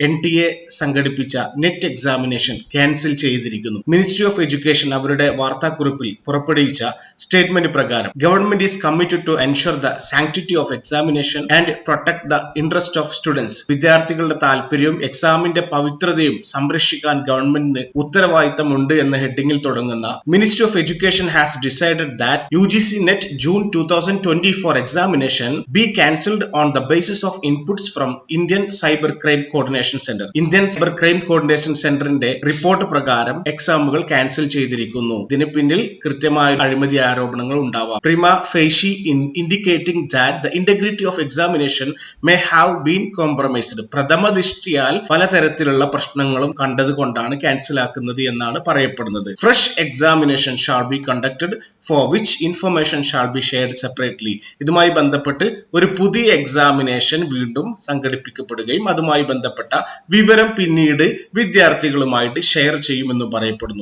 NTA സംഘടിപ്പിച്ച net examination cancel ചെയ്തിരിക്കുന്നു. Ministry of education അവരുടെ വാർത്താക്കുറിപ്പിൽ പുറപ്പെടുവിച്ച സ്റ്റേറ്റ്മെന്റ് പ്രകാരം government is committed to ensure the sanctity of examination and protect the interest of students. വിദ്യാർത്ഥികളുടെ താല്പര്യവും എക്സാമിന്റെ പവിത്രതയും സംരക്ഷിക്കാൻ ഗവൺമെന്റിന് ഉത്തരവാദിത്തമുണ്ട് എന്ന ഹെഡിങ്ങിൽ തുടങ്ങുന്ന ministry of education has decided that UGC NET June 2024 examination be cancelled on the basis of inputs from Indian Cyber Crime Coordination Center. Indian cyber crime coordination സെന്ററിന്റെ report പ്രകാരം എക്സാമുകൾ cancel ചെയ്തിരിക്കുന്നു. ഇതിന് പിന്നിൽ കൃത്യമായ അഴിമതി ആരോപണങ്ങൾ ഉണ്ടാവാം. Prima facie indicating that the integrity of examination may have been compromised. പ്രഥമ ദൃഷ്ടിയാൽ പലതരത്തിലുള്ള പ്രശ്നങ്ങളും കണ്ടതുകൊണ്ടാണ് ക്യാൻസൽ ആക്കുന്നത് എന്നാണ് പറയപ്പെടുന്നത്. Fresh examination shall be conducted for which information shall be shared separately. ഇതുമായി ബന്ധപ്പെട്ട് ഒരു പുതിയ എക്സാമിനേഷൻ വീണ്ടും സംഘടിപ്പിക്കപ്പെടുകയും അതുമായി ബന്ധപ്പെട്ട വിവരം പിന്നീട് വിദ്യാർത്ഥികളുമായിട്ട് ഷെയർ ചെയ്യുമെന്ന് പറയപ്പെടുന്നു.